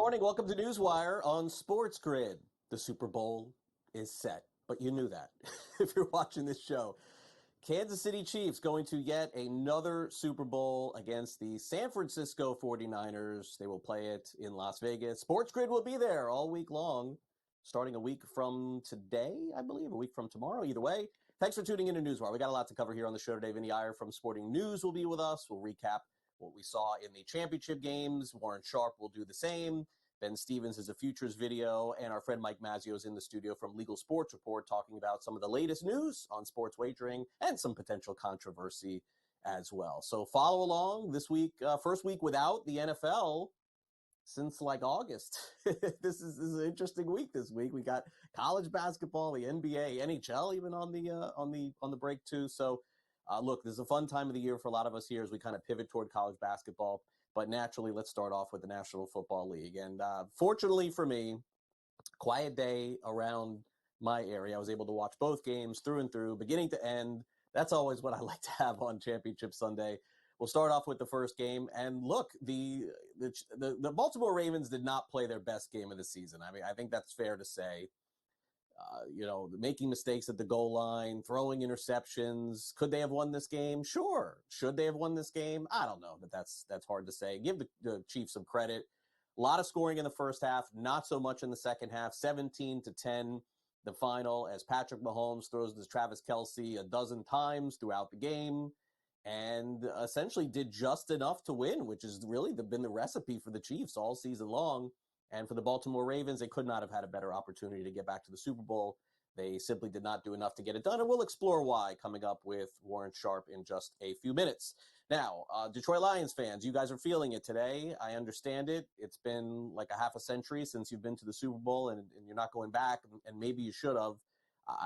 morning. Welcome to NewsWire on SportsGrid. The Super Bowl is set, but you knew that if you're watching this show. Kansas City Chiefs going to yet another Super Bowl against the San Francisco 49ers. They will play it in Las Vegas. SportsGrid will be there all week long, starting a week from today, I believe, a week from tomorrow. Either way, thanks for tuning in to NewsWire. We got a lot to cover here on the show today. Vinnie Iyer from Sporting News will be with us. We'll recap what we saw in the championship games. Warren Sharp will do the same. Ben Stevens is a futures video, and our friend Mike Mazzeo is in the studio from Legal Sports Report talking about some of the latest news on sports wagering and some potential controversy as well. So follow along this week, first week without the NFL since like August. This is an interesting week this week. We got college basketball, the NBA, NHL even on the break too. So look, this is a fun time of the year for a lot of us here as we kind of pivot toward college basketball. But naturally, let's start off with the National Football League. And fortunately for me, quiet day around my area. I was able to watch both games through and through, beginning to end. That's always what I like to have on Championship Sunday. We'll start off with the first game. And look, the Baltimore Ravens did not play their best game of the season. I mean, I think that's fair to say. Making mistakes at the goal line, throwing interceptions. Could they have won this game? Sure. Should they have won this game? I don't know, but that's hard to say. Give the Chiefs some credit. A lot of scoring in the first half, not so much in the second half. 17-10, the final, as Patrick Mahomes throws to Travis Kelce a dozen times throughout the game and essentially did just enough to win, which has really been the recipe for the Chiefs all season long. And for the Baltimore Ravens, they could not have had a better opportunity to get back to the Super Bowl. They simply did not do enough to get it done, and we'll explore why coming up with Warren Sharp in just a few minutes. Now, Detroit Lions fans, you guys are feeling it today. I understand it. It's been like a half a century since you've been to the Super Bowl, and you're not going back, and maybe you should have.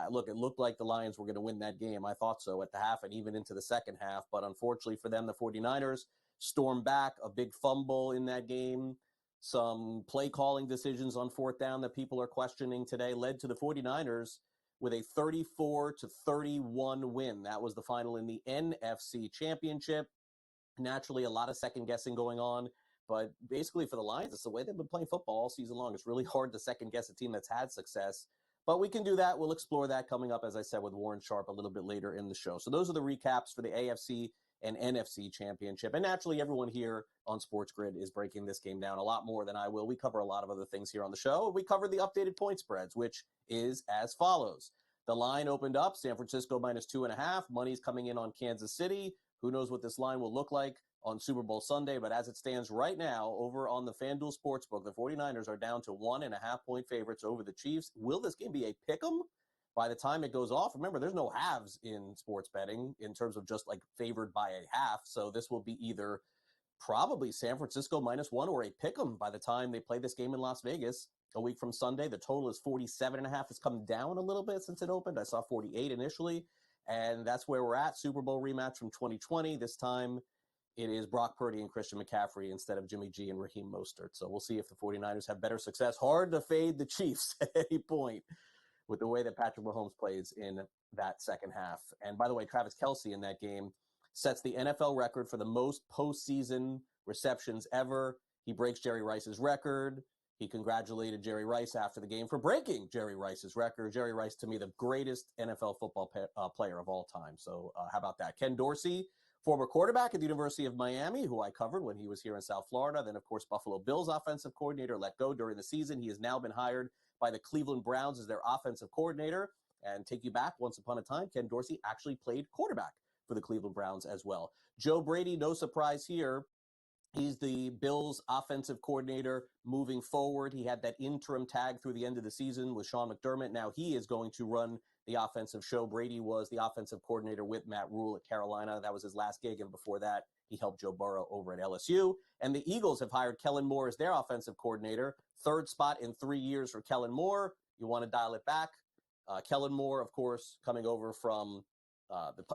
Look, it looked like the Lions were going to win that game. I thought so at the half and even into the second half, but unfortunately for them, the 49ers stormed back, a big fumble in that game. Some play calling decisions on fourth down that people are questioning today led to the 49ers with a 34-31 win. That was the final in the NFC Championship. Naturally, a lot of second guessing going on, but basically for the Lions, it's the way they've been playing football all season long. It's really hard to second guess a team that's had success, but we can do that. We'll explore that coming up, as I said, with Warren Sharp a little bit later in the show. So those are the recaps for the AFC and NFC Championship. And naturally, everyone here on SportsGrid is breaking this game down a lot more than I will. We cover a lot of other things here on the show. We cover the updated point spreads, which is as follows. The line opened up, San Francisco -2.5. Money's coming in on Kansas City. Who knows what this line will look like on Super Bowl Sunday, but as it stands right now, over on the FanDuel Sportsbook, the 49ers are down to 1.5-point favorites over the Chiefs. Will this game be a pick'em? By the time it goes off, remember, there's no halves in sports betting in terms of just like favored by a half. So this will be either probably San Francisco -1 or a pick'em by the time they play this game in Las Vegas a week from Sunday. The total is 47.5. It's come down a little bit since it opened. I saw 48 initially, and that's where we're at. Super Bowl rematch from 2020. This time it is Brock Purdy and Christian McCaffrey instead of Jimmy G and Raheem Mostert. So we'll see if the 49ers have better success. Hard to fade the Chiefs at any point with the way that Patrick Mahomes plays in that second half. And by the way, Travis Kelce in that game sets the NFL record for the most postseason receptions ever. He breaks Jerry Rice's record. He congratulated Jerry Rice after the game for breaking Jerry Rice's record. Jerry Rice, to me, the greatest NFL football player of all time. So how about that? Ken Dorsey, former quarterback at the University of Miami, who I covered when he was here in South Florida. Then, of course, Buffalo Bills offensive coordinator, let go during the season. He has now been hired by the Cleveland Browns as their offensive coordinator. And take you back, once upon a time, Ken Dorsey actually played quarterback for the Cleveland Browns as well. Joe Brady, no surprise here. He's the Bills offensive coordinator moving forward. He had that interim tag through the end of the season with Sean McDermott. Now he is going to run the offensive show. Brady was the offensive coordinator with Matt Rule at Carolina. That was his last gig. And before that, he helped Joe Burrow over at LSU. And the Eagles have hired Kellen Moore as their offensive coordinator. Third spot in 3 years for Kellen Moore. You want to dial it back. Kellen Moore, of course, coming over from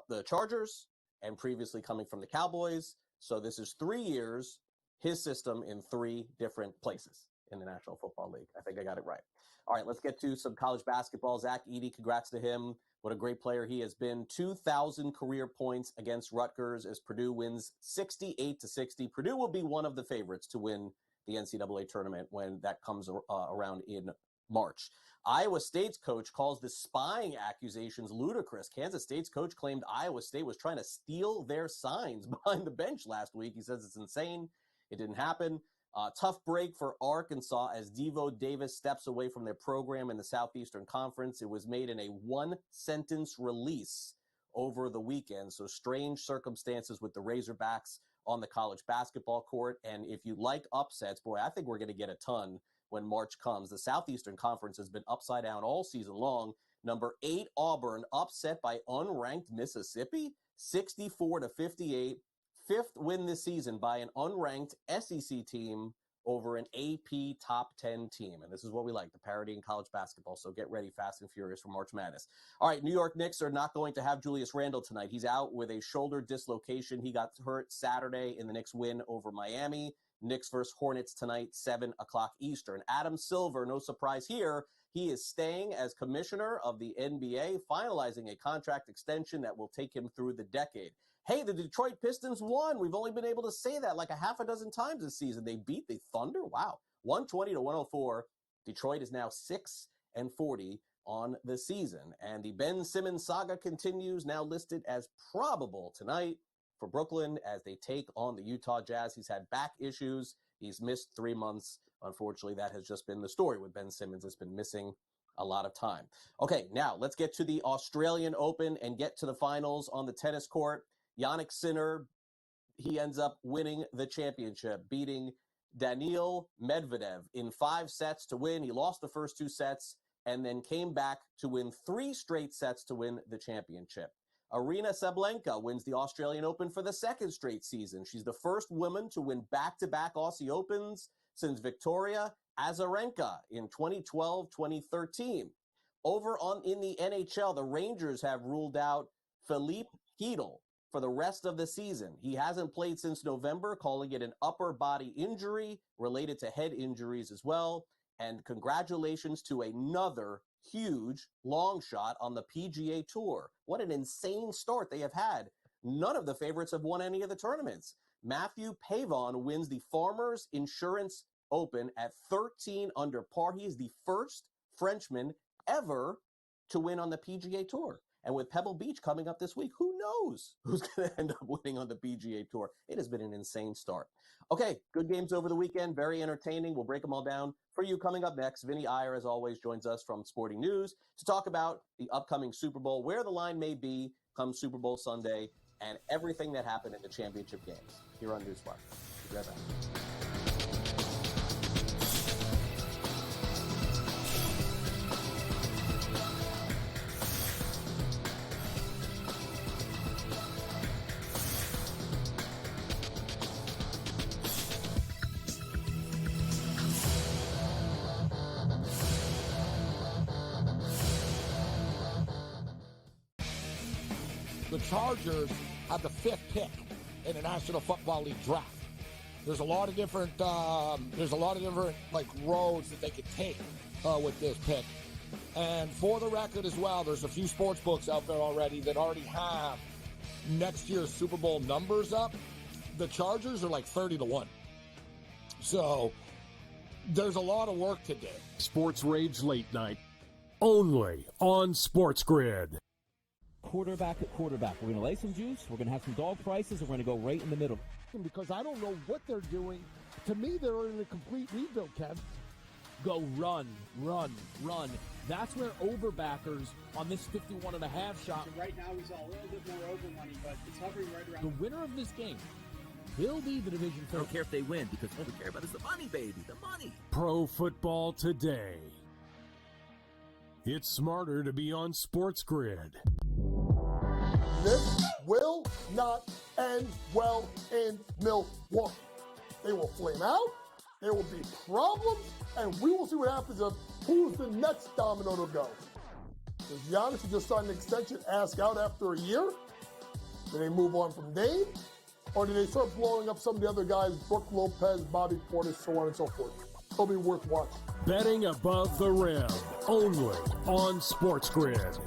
the Chargers and previously coming from the Cowboys. So this is 3 years, his system in 3 different places in the National Football League. I think I got it right. All right, let's get to some college basketball. Zach Edey, congrats to him. What a great player he has been. 2,000 career points against Rutgers as Purdue wins 68-60. Purdue will be one of the favorites to win the NCAA tournament when that comes around in March. Iowa State's coach calls the spying accusations ludicrous. Kansas State's coach claimed Iowa State was trying to steal their signs behind the bench last week. He says it's insane. It didn't happen. Tough break for Arkansas as Devo Davis steps away from their program in the Southeastern Conference. It was made in a one-sentence release over the weekend. So strange circumstances with the Razorbacks on the college basketball court. And if you like upsets, boy, I think we're going to get a ton when March comes. The Southeastern Conference has been upside down all season long. Number 8 Auburn upset by unranked Mississippi, 64-58. 5th win this season by an unranked SEC team over an AP top 10 team. And this is what we like, the parity in college basketball. So get ready, fast and furious, for March Madness. All right, New York Knicks are not going to have Julius Randle tonight. He's out with a shoulder dislocation. He got hurt Saturday in the Knicks win over Miami. Knicks versus Hornets tonight, 7 o'clock Eastern. Adam Silver, no surprise here, he is staying as commissioner of the NBA, finalizing a contract extension that will take him through the decade. Hey, the Detroit Pistons won. We've only been able to say that like a half a dozen times this season. They beat the Thunder. Wow. 120-104. Detroit is now 6-40 on the season. And the Ben Simmons saga continues, now listed as probable tonight for Brooklyn as they take on the Utah Jazz. He's had back issues. He's missed 3 months. Unfortunately, that has just been the story with Ben Simmons. Has been missing a lot of time. Okay, now let's get to the Australian Open and get to the finals on the tennis court. Jannik Sinner, he ends up winning the championship, beating Daniil Medvedev in 5 sets to win. He lost the first 2 sets and then came back to win 3 straight sets to win the championship. Aryna Sabalenka wins the Australian Open for the 2nd straight season. She's the first woman to win back-to-back Aussie Opens since Victoria Azarenka in 2012-2013. Over in the NHL, the Rangers have ruled out Philippe Hedl for the rest of the season. He hasn't played since November, calling it an upper body injury related to head injuries as well. And congratulations to another huge long shot on the PGA Tour. What an insane start they have had. None of the favorites have won any of the tournaments. Matthew Pavon wins the Farmers Insurance Open at 13 under par. He is the first Frenchman ever to win on the PGA Tour. And with Pebble Beach coming up this week, who knows who's going to end up winning on the PGA Tour? It has been an insane start. Okay, good games over the weekend, very entertaining. We'll break them all down for you. Coming up next, Vinnie Iyer, as always, joins us from Sporting News to talk about the upcoming Super Bowl, where the line may be come Super Bowl Sunday, and everything that happened in the championship games here on NewsWire. Be right back. The Chargers have the 5th pick in the National Football League draft. There's a lot of different like roads that they could take with this pick. And for the record as well, there's a few sports books out there already that already have next year's Super Bowl numbers up. The Chargers are like 30-1. So there's a lot of work to do. Sports Rage Late Night, only on SportsGrid. Quarterback at quarterback. We're going to lay some juice. We're going to have some dog prices, and we're going to go right in the middle. Because I don't know what they're doing. To me, they're in a complete rebuild, Kev. Go run, run, run. That's where overbackers on this 51.5 shot. Right now, he's a little bit more over money, but it's hovering right around. The winner of this game will be the division. I don't care if they win, because what we care about is the money, baby, the money. Pro Football Today. It's smarter to be on SportsGrid. This will not end well in Milwaukee. They will flame out, there will be problems, and we will see what happens of who's the next domino to go. Does Giannis, who just signed an extension, ask out after a year? Do they move on from Dame? Or do they start blowing up some of the other guys, Brook Lopez, Bobby Portis, so on and so forth? It'll be worth watching. Betting above the rim, only on SportsGrid.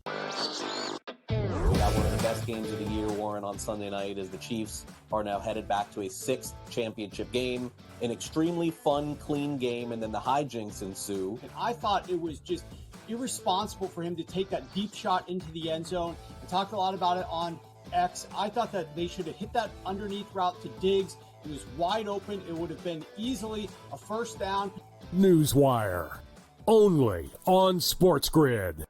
We got one of the best last games of the year, Warren, on Sunday night, as the Chiefs are now headed back to a 6th championship game, an extremely fun, clean game, and then the hijinks ensue. And I thought it was just irresponsible for him to take that deep shot into the end zone. I talked a lot about it on X. I thought that they should have hit that underneath route to Diggs. It was wide open. It would have been easily a first down. NewsWire, only on SportsGrid.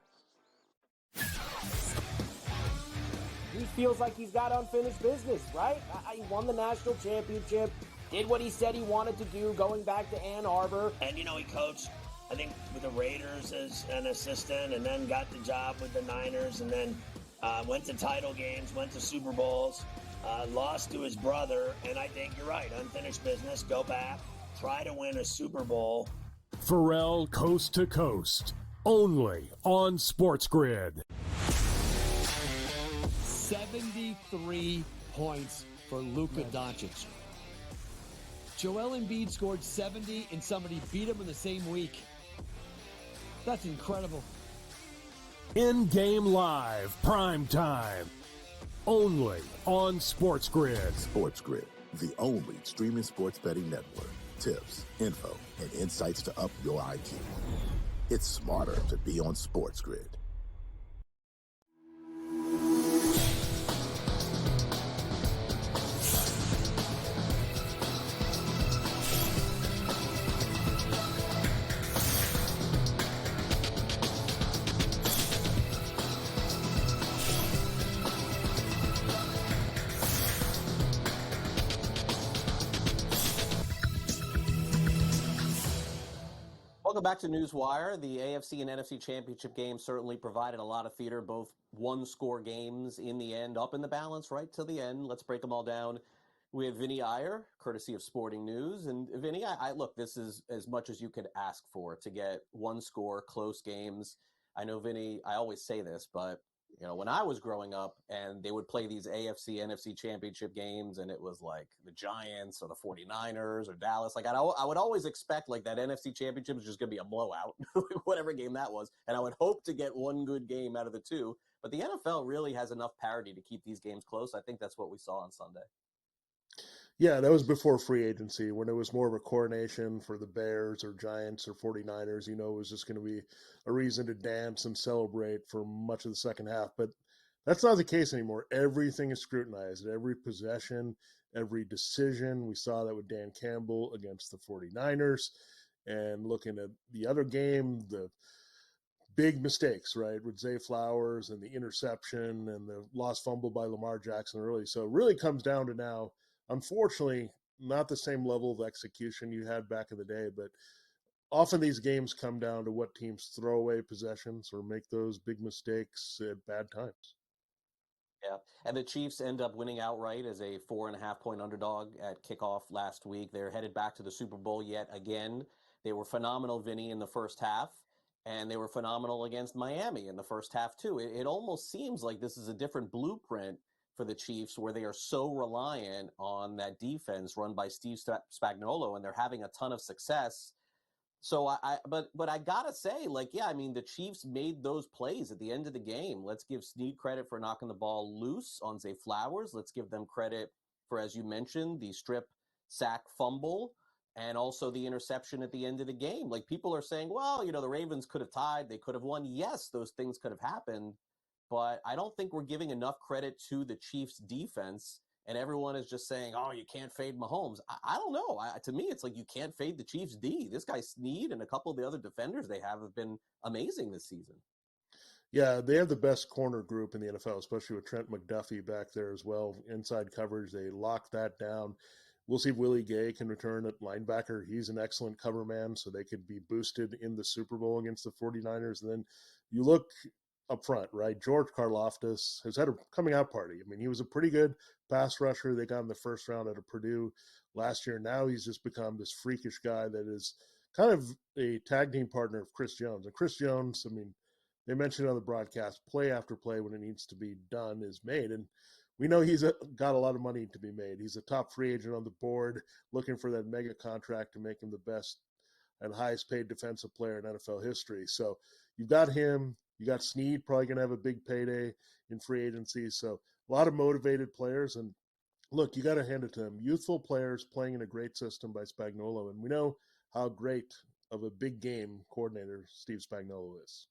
He feels like he's got unfinished business, right? He won the national championship, did what he said he wanted to do, going back to Ann Arbor. And, he coached, I think, with the Raiders as an assistant, and then got the job with the Niners, and then went to title games, went to Super Bowls, lost to his brother, and I think you're right, unfinished business, go back, try to win a Super Bowl. Pharrell Coast to Coast, only on SportsGrid. 73 points for Luka Doncic. Joel Embiid scored 70 and somebody beat him in the same week. That's incredible. In-game live, prime time, only on SportsGrid. SportsGrid, the only streaming sports betting network. Tips, info, and insights to up your IQ. It's smarter to be on SportsGrid. Welcome back to NewsWire. The AFC and NFC championship games certainly provided a lot of theater, both one-score games in the end, up in the balance right till the end. Let's break them all down with Vinnie Iyer, courtesy of Sporting News. And Vinnie, I look, this is as much as you could ask for, to get one-score, close games. I know, Vinnie, I always say this, but when I was growing up and they would play these AFC, NFC championship games, and it was like the Giants or the 49ers or Dallas, like I would always expect like that NFC championship is just going to be a blowout, whatever game that was. And I would hope to get one good game out of the two. But the NFL really has enough parity to keep these games close. I think that's what we saw on Sunday. Yeah, that was before free agency, when it was more of a coronation for the Bears or Giants or 49ers. It was just going to be a reason to dance and celebrate for much of the second half. But that's not the case anymore. Everything is scrutinized. Every possession, every decision. We saw that with Dan Campbell against the 49ers. And looking at the other game, the big mistakes, right, with Zay Flowers and the interception and the lost fumble by Lamar Jackson early. So it really comes down to now, unfortunately, not the same level of execution you had back in the day, but often these games come down to what teams throw away possessions or make those big mistakes at bad times. Yeah, and the Chiefs end up winning outright as a 4.5-point underdog at kickoff last week. They're headed back to the Super Bowl yet again. They were phenomenal, Vinny, in the first half, and they were phenomenal against Miami in the first half too. It almost seems like this is a different blueprint for the Chiefs, where they are so reliant on that defense run by Steve Spagnuolo, and they're having a ton of success. So but I gotta say, the Chiefs made those plays at the end of the game. Let's give Snead credit for knocking the ball loose on Zay Flowers. Let's give them credit for, as you mentioned, the strip sack fumble and also the interception at the end of the game. Like, people are saying, well, the Ravens could have tied, they could have won. Yes, those things could have happened. But I don't think we're giving enough credit to the Chiefs' defense, and everyone is just saying, oh, you can't fade Mahomes. I don't know. To me, it's like you can't fade the Chiefs' D. This guy Snead and a couple of the other defenders they have been amazing this season. Yeah, they have the best corner group in the NFL, especially with Trent McDuffie back there as well. Inside coverage, they lock that down. We'll see if Willie Gay can return at linebacker. He's an excellent cover man, so they could be boosted in the Super Bowl against the 49ers. And then you look up front, right? George Karlaftis has had a coming out party. He was a pretty good pass rusher. They got him the first round out of Purdue last year. Now he's just become this freakish guy that is kind of a tag team partner of Chris Jones. And Chris Jones, they mentioned on the broadcast, play after play when it needs to be done is made. And we know he's got a lot of money to be made. He's a top free agent on the board, looking for that mega contract to make him the best and highest paid defensive player in NFL history. So you've got him. You got Snead probably going to have a big payday in free agency. So a lot of motivated players. And look, you got to hand it to him. Youthful players playing in a great system by Spagnuolo. And we know how great of a big game coordinator Steve Spagnuolo is.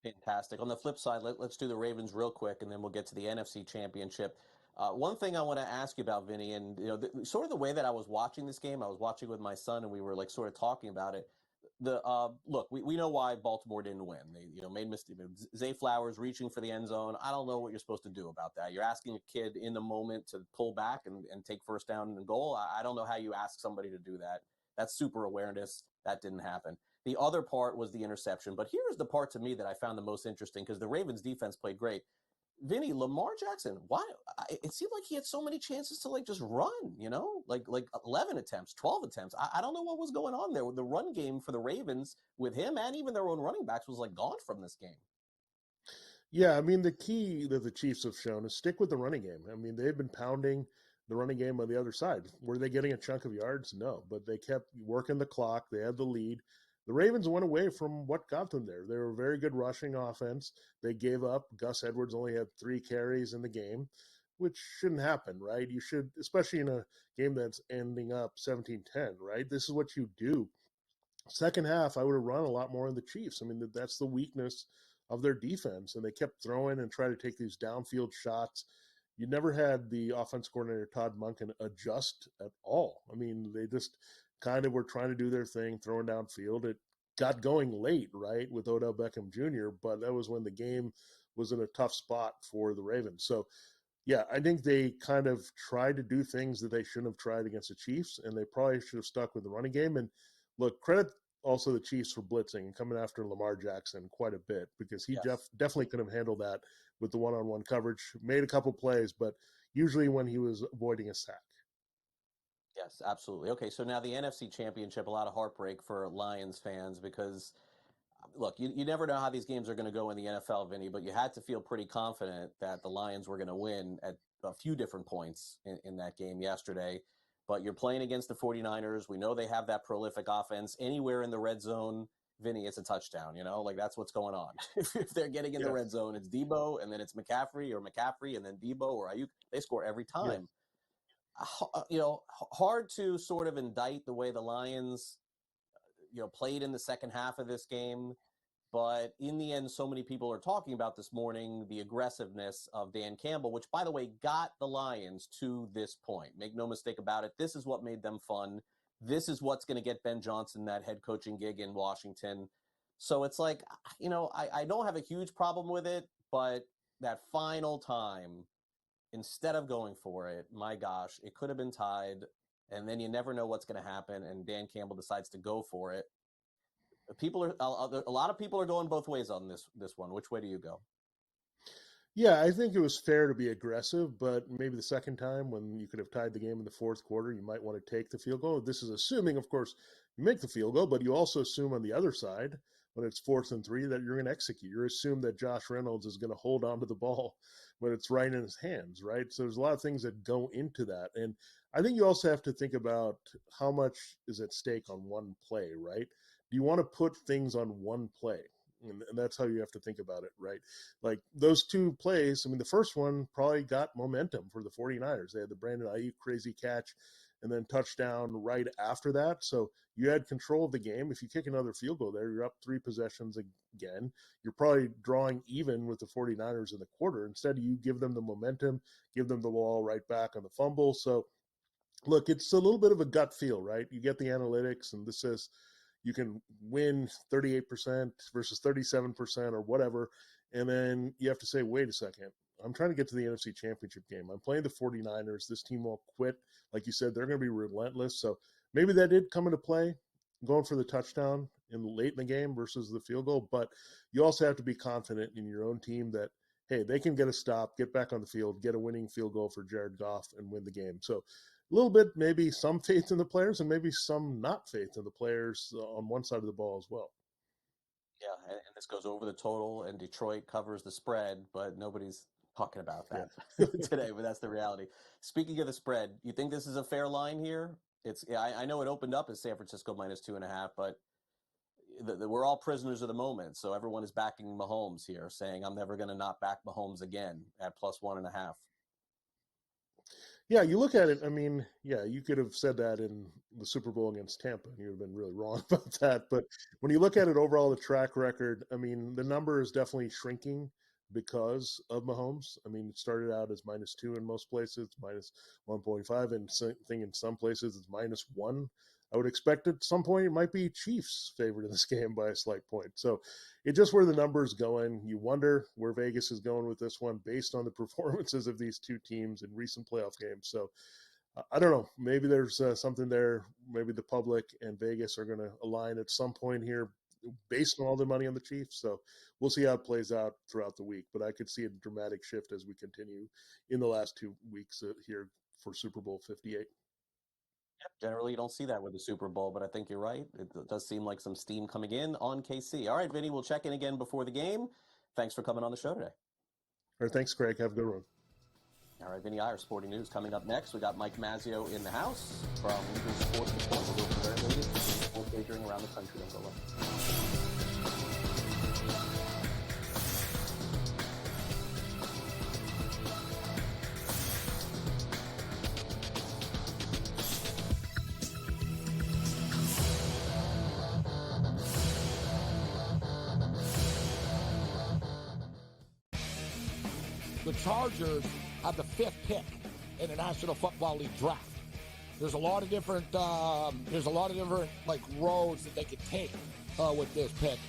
Fantastic. On the flip side, let's do the Ravens real quick, and then we'll get to the NFC Championship. One thing I want to ask you about, Vinny, and sort of the way that I was watching this game, I was watching with my son, and we were like sort of talking about it. Look, we know why Baltimore didn't win. They made mistakes. Zay Flowers reaching for the end zone. I don't know what you're supposed to do about that. You're asking a kid in the moment to pull back and take first down and goal. I don't know how you ask somebody to do that. That's super awareness. That didn't happen. The other part was the interception. But here's the part to me that I found the most interesting because the Ravens defense played great. Vinny, Lamar Jackson, why? It seemed like he had so many chances to just run, like 11 attempts, 12 attempts. I don't know what was going on there. The run game for the Ravens with him and even their own running backs was gone from this game. Yeah, I mean, the key that the Chiefs have shown is stick with the running game. I mean, they've been pounding the running game on the other side. Were they getting a chunk of yards? No, but they kept working the clock. They had the lead. The Ravens went away from what got them there. They were a very good rushing offense. They gave up. Gus Edwards only had 3 carries in the game, which shouldn't happen, right? You should, especially in a game that's ending up 17-10, right? This is what you do. Second half, I would have run a lot more in the Chiefs. I mean, that's the weakness of their defense, and they kept throwing and trying to take these downfield shots. You never had the offense coordinator, Todd Monken, adjust at all. I mean, they just kind of were trying to do their thing, throwing downfield. It got going late, right, with Odell Beckham Jr., but that was when the game was in a tough spot for the Ravens. So, yeah, I think they kind of tried to do things that they shouldn't have tried against the Chiefs, and they probably should have stuck with the running game. And look, credit also the Chiefs for blitzing and coming after Lamar Jackson quite a bit because he definitely could have handled that with the one-on-one coverage. Made a couple plays, but usually when he was avoiding a sack. Yes, absolutely. Okay, so now the NFC Championship, a lot of heartbreak for Lions fans because, look, you never know how these games are going to go in the NFL, Vinny, but you had to feel pretty confident that the Lions were going to win at a few different points in that game yesterday. But you're playing against the 49ers. We know they have that prolific offense. Anywhere in the red zone, Vinny, it's a touchdown, that's what's going on. If they're getting in the red zone, it's Debo, and then it's McCaffrey, and then Debo or Ayuk. They score every time. Yeah. Hard to sort of indict the way the Lions, played in the second half of this game. But in the end, so many people are talking about this morning the aggressiveness of Dan Campbell, which, by the way, got the Lions to this point. Make no mistake about it. This is what made them fun. This is what's going to get Ben Johnson that head coaching gig in Washington. So it's I don't have a huge problem with it, but that final time, instead of going for it, my gosh, it could have been tied, and then you never know what's going to happen, and Dan Campbell decides to go for it. A lot of people are going both ways on this one. Which way do you go? Yeah, I think it was fair to be aggressive, but maybe the second time when you could have tied the game in the fourth quarter, you might want to take the field goal. This is assuming, of course, you make the field goal, but you also assume on the other side, when it's 4th and 3, that you're going to execute. You assume that Josh Reynolds is going to hold on to the ball when it's right in his hands, right? So there's a lot of things that go into that. And I think you also have to think about how much is at stake on one play, right? Do you want to put things on one play? And that's how you have to think about it, right? Like those 2 plays, I mean, the first one probably got momentum for the 49ers. They had the Brandon Ayuk crazy catch and then touchdown right after that. So you had control of the game. If you kick another field goal there, you're up 3 possessions again. You're probably drawing even with the 49ers in the quarter. Instead, you give them the momentum, give them the ball right back on the fumble. So, look, it's a little bit of a gut feel, right? You get the analytics, and this says you can win 38% versus 37% or whatever. And then you have to say, wait a second. I'm trying to get to the NFC Championship game. I'm playing the 49ers. This team won't quit. Like you said, they're going to be relentless. So maybe that did come into play, going for the touchdown late in the game versus the field goal. But you also have to be confident in your own team that, hey, they can get a stop, get back on the field, get a winning field goal for Jared Goff, and win the game. So a little bit, maybe some faith in the players and maybe some not faith in the players on one side of the ball as well. Yeah, and this goes over the total, and Detroit covers the spread, but nobody's talking about that today, but that's the reality. Speaking of the spread, you think this is a fair line here? I know it opened up as San Francisco -2.5, but we're all prisoners of the moment. So everyone is backing Mahomes here, saying I'm never going to not back Mahomes again at +1.5. Yeah, you look at it. I mean, yeah, you could have said that in the Super Bowl against Tampa, and you'd have been really wrong about that. But when you look at it overall, the track record, I mean, the number is definitely shrinking because of Mahomes. I mean, it started out as -2 in most places, -1.5, and in some places it's -1. I would expect at some point it might be Chiefs favored in this game by a slight point. So it's just where the number's going. You wonder where Vegas is going with this one based on the performances of these two teams in recent playoff games. So I don't know. Maybe there's something there. Maybe the public and Vegas are going to align at some point here based on all the money on the Chiefs. So we'll see how it plays out throughout the week. But I could see a dramatic shift as we continue in the last 2 weeks here for Super Bowl 58. Generally, you don't see that with the Super Bowl, but I think you're right. It does seem like some steam coming in on KC. All right, Vinny, we'll check in again before the game. Thanks for coming on the show today. All right, thanks, Craig. Have a good one. All right, Vinnie Iyer, Sporting News. Coming up next, we got Mike Mazzeo in the house from Legal Sports Report. We'll go for the very latest in sports wagering around the country. Don't go away. The Chargers have the 5th pick in the National Football League draft. There's a lot of different like roads that they could take with this pick.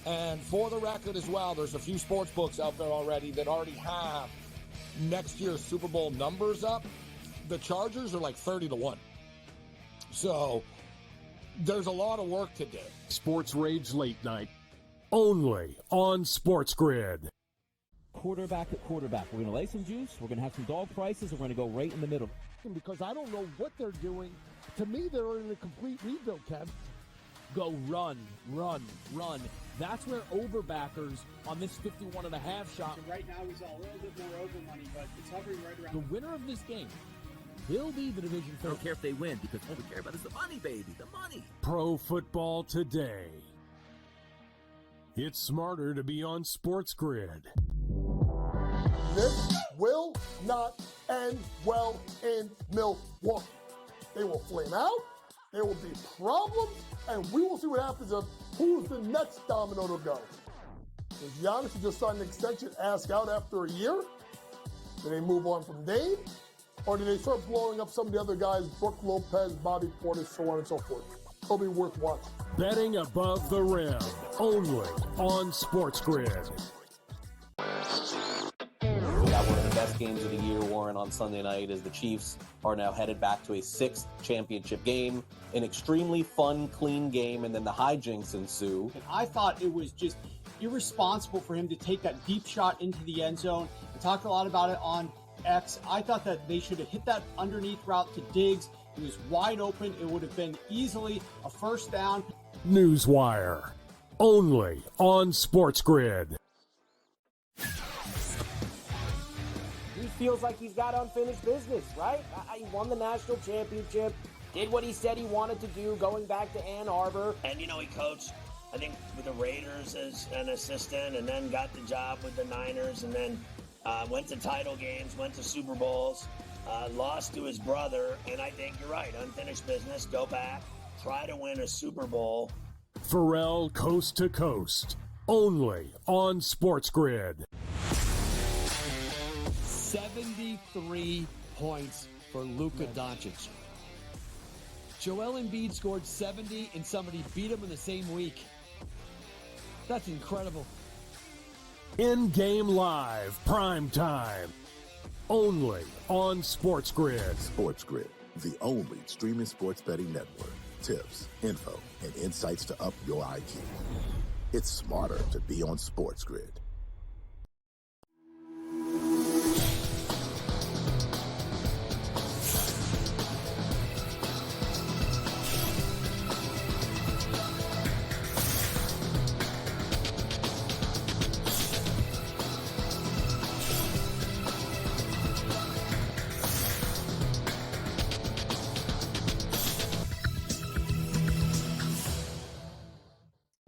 And for the record as well, there's a few sports books out there already that already have next year's Super Bowl numbers up. The Chargers are like 30-1. So there's a lot of work to do. Sports Rage Late Night, only on SportsGrid. Quarterback at quarterback. We're going to lay some juice. We're going to have some dog prices. And we're going to go right in the middle. Because I don't know what they're doing. To me, they're in a complete rebuild, Kev. Go run. That's where overbackers on this 51.5 shot. So right now he's a little bit more over money, but it's hovering right around. The winner of this game will be the division I don't care if they win, because all we care about is the money, baby. The money. Pro Football Today. It's smarter to be on SportsGrid. This will not end well in Milwaukee. They will flame out. There will be problems, and we will see what happens of who's the next domino to go. Is Giannis, who just signed an extension, ask out after a year? Do they move on from Dame? Or do they start blowing up some of the other guys, Brooke Lopez, Bobby Portis, so on and so forth? It'll be worth watching. Betting above the rim, only on SportsGrid. We got one of the best games of the year, Warren, on Sunday night as the Chiefs are now headed back to a 6th championship game. An extremely fun, clean game, and then the hijinks ensue. And I thought it was just irresponsible for him to take that deep shot into the end zone. We talked a lot about it on X. I thought that they should have hit that underneath route to Diggs. It was wide open. It would have been easily a first down. NewsWire, only on SportsGrid. He feels like he's got unfinished business, right? He won the national championship, did what he said he wanted to do going back to Ann Arbor. And, he coached, I think, with the Raiders as an assistant, and then got the job with the Niners, and then went to title games, went to Super Bowls, lost to his brother, and I think you're right, unfinished business, go back, try to win a Super Bowl. Pharrell Coast to Coast, only on SportsGrid. 73 points for Luka Doncic. Joel Embiid scored 70 and somebody beat him in the same week. That's incredible. In-game live, prime time, only on SportsGrid. SportsGrid, the only streaming sports betting network. Tips, info, and insights to up your IQ. It's smarter to be on SportsGrid.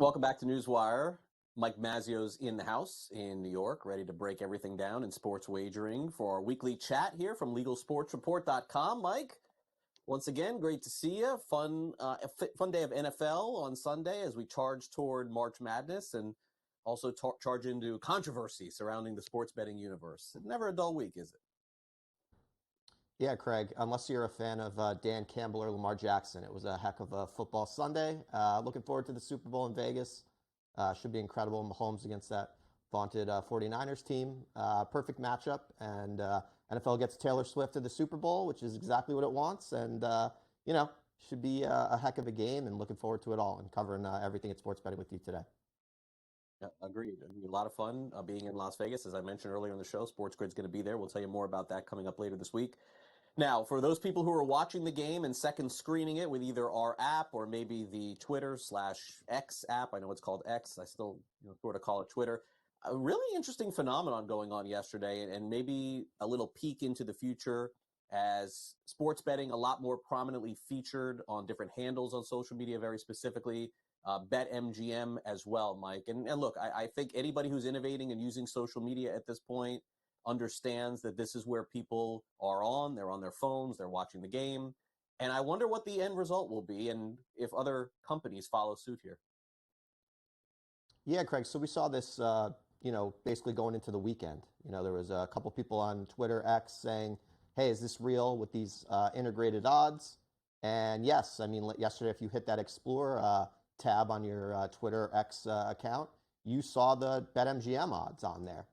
Welcome back to NewsWire. Mike Mazzeo's in the house in New York, ready to break everything down in sports wagering for our weekly chat here from LegalSportsReport.com. Mike, once again, great to see you. Fun day of NFL on Sunday as we charge toward March Madness and also charge into controversy surrounding the sports betting universe. Never a dull week, is it? Yeah, Craig, unless you're a fan of Dan Campbell or Lamar Jackson, it was a heck of a football Sunday. Looking forward to the Super Bowl in Vegas. Should be incredible. Mahomes against that vaunted 49ers team. Perfect matchup. And NFL gets Taylor Swift to the Super Bowl, which is exactly what it wants. And, should be a heck of a game, and looking forward to it all and covering everything at sports betting with you today. Yeah, agreed. A lot of fun being in Las Vegas. As I mentioned earlier in the show, SportsGrid's going to be there. We'll tell you more about that coming up later this week. Now, for those people who are watching the game and second screening it with either our app or maybe the Twitter/X app, I know it's called X, I still sort of call it Twitter, a really interesting phenomenon going on yesterday, and maybe a little peek into the future as sports betting a lot more prominently featured on different handles on social media, very specifically BetMGM as well, Mike. And look, I think anybody who's innovating and using social media at this point understands that this is where people are on. They're on their phones. They're watching the game. And I wonder what the end result will be and if other companies follow suit here. Yeah, Craig. So we saw this, basically going into the weekend. There was a couple people on Twitter X saying, hey, is this real with these integrated odds? And yes, yesterday, if you hit that Explore tab on your Twitter X account, you saw the BetMGM odds on there.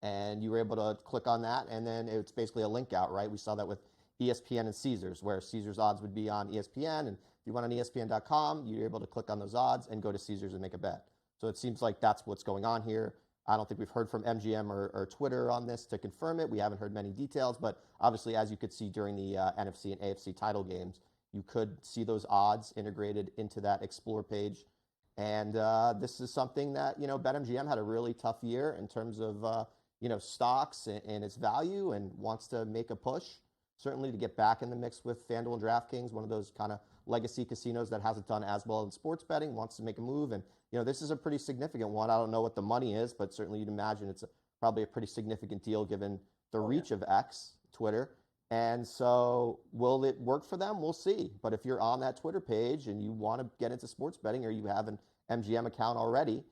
And you were able to click on that, and then it's basically a link out, right? We saw that with ESPN and Caesars, where Caesars odds would be on ESPN, and if you went on ESPN.com, you're able to click on those odds and go to Caesars and make a bet. So it seems like that's what's going on here. I don't think we've heard from MGM or Twitter on this to confirm it. We haven't heard many details, but obviously, as you could see during the NFC and AFC title games, you could see those odds integrated into that Explore page. And this is something that, BetMGM had a really tough year in terms of stocks and its value, and wants to make a push, certainly to get back in the mix with FanDuel and DraftKings, one of those kind of legacy casinos that hasn't done as well in sports betting, wants to make a move. And, this is a pretty significant one. I don't know what the money is, but certainly you'd imagine it's probably a pretty significant deal given the reach of X, Twitter. And so will it work for them? We'll see. But if you're on that Twitter page and you want to get into sports betting, or you have an MGM account already,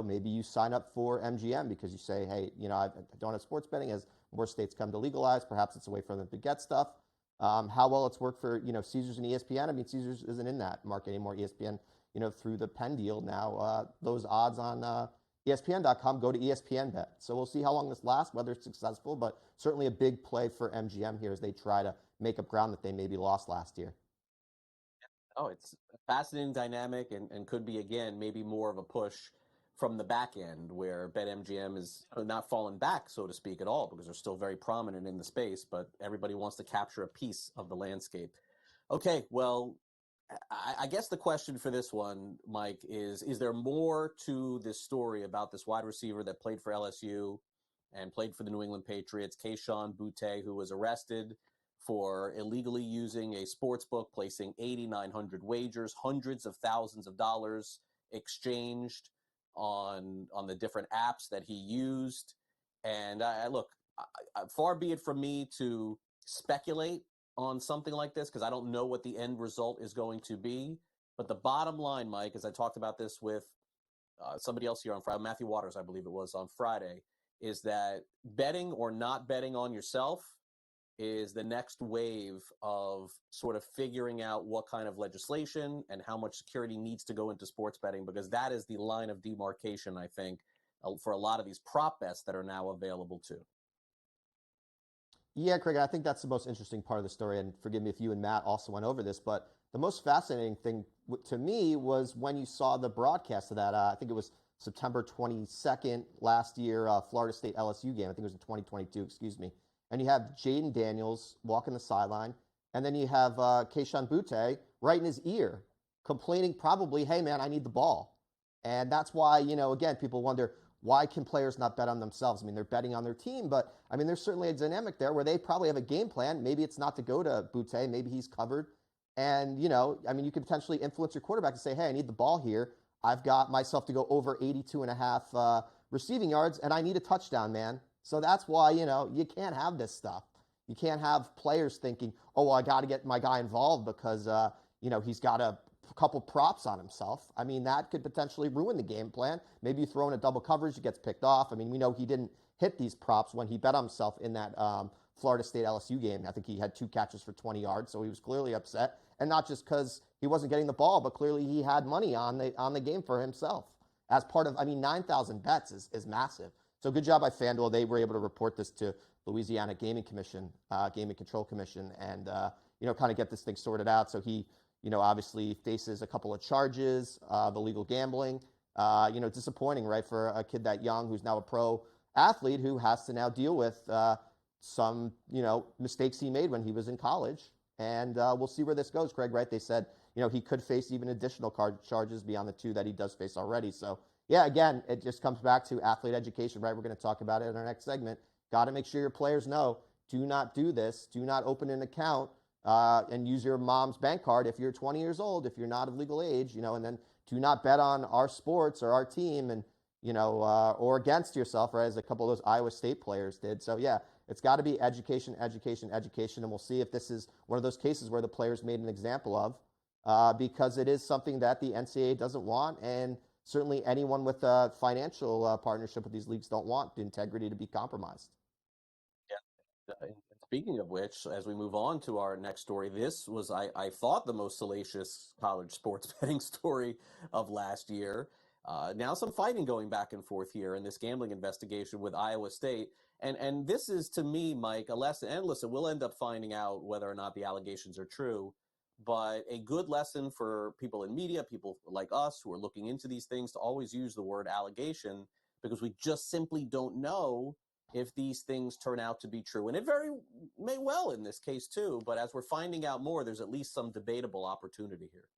maybe you sign up for MGM because you say, hey, I don't have sports betting. As more states come to legalize, perhaps it's a way for them to get stuff. How well it's worked for, Caesars and ESPN. Caesars isn't in that market anymore. ESPN, through the Penn deal now, those odds on ESPN.com go to ESPN Bet. So we'll see how long this lasts, whether it's successful, but certainly a big play for MGM here as they try to make up ground that they maybe lost last year. Oh, it's a fascinating dynamic and could be, again, maybe more of a push from the back end, where BetMGM is not falling back, so to speak, at all, because they're still very prominent in the space, but everybody wants to capture a piece of the landscape. Okay, well, I guess the question for this one, Mike, is there more to this story about this wide receiver that played for LSU and played for the New England Patriots, Kayshon Boutte, who was arrested for illegally using a sports book, placing 8,900 wagers, hundreds of thousands of dollars exchanged on the different apps that he used. And far be it from me to speculate on something like this, because I don't know what the end result is going to be. But the bottom line, Mike, as I talked about this with somebody else here on Friday, Matthew Waters, I believe it was, on Friday, is that betting or not betting on yourself is the next wave of sort of figuring out what kind of legislation and how much security needs to go into sports betting, because that is the line of demarcation, I think, for a lot of these prop bets that are now available too. Yeah, Craig, I think that's the most interesting part of the story, and forgive me if you and Matt also went over this, but the most fascinating thing to me was when you saw the broadcast of that, I think it was September 22nd last year, Florida State LSU game. I think it was in 2022, excuse me. And you have Jaden Daniels walking the sideline, and then you have Kayshon Boutte right in his ear, complaining probably, hey, man, I need the ball. And that's why, again, people wonder, why can players not bet on themselves? They're betting on their team, but, there's certainly a dynamic there where they probably have a game plan. Maybe it's not to go to Boutte. Maybe he's covered. And, you could potentially influence your quarterback and say, hey, I need the ball here. I've got myself to go over 82.5 receiving yards, and I need a touchdown, man. So that's why, you can't have this stuff. You can't have players thinking, oh, well, I got to get my guy involved because, he's got a couple props on himself. I mean, that could potentially ruin the game plan. Maybe you throw in a double coverage, he gets picked off. I mean, we know he didn't hit these props when he bet on himself in that Florida State LSU game. I think he had 2 catches for 20 yards, so he was clearly upset. And not just because he wasn't getting the ball, but clearly he had money on the game for himself. As part of, 9,000 bets is massive. So good job by FanDuel. They were able to report this to Louisiana Gaming Commission, Gaming Control Commission, and, kind of get this thing sorted out. So he, obviously faces a couple of charges of illegal gambling. Disappointing, right, for a kid that young who's now a pro athlete who has to now deal with some, mistakes he made when he was in college. And we'll see where this goes, Craig, right? They said, he could face even additional charges beyond the 2 that he does face already. So, yeah, again, it just comes back to athlete education, right? We're going to talk about it in our next segment. Got to make sure your players know, do not do this. Do not open an account and use your mom's bank card if you're 20 years old, if you're not of legal age, and then do not bet on our sports or our team and, or against yourself, right, as a couple of those Iowa State players did. So, yeah, it's got to be education, education, education, and we'll see if this is one of those cases where the players made an example of because it is something that the NCAA doesn't want, and certainly anyone with a financial partnership with these leagues don't want the integrity to be compromised. Yeah. Speaking of which, as we move on to our next story, this was, I thought, the most salacious college sports betting story of last year. Now some fighting going back and forth here in this gambling investigation with Iowa State. And this is, to me, Mike, a lesson. And listen, we'll end up finding out whether or not the allegations are true. But a good lesson for people in media, people like us who are looking into these things, to always use the word allegation, because we just simply don't know if these things turn out to be true. And it very may well in this case too, but as we're finding out more, there's at least some debatable opportunity here.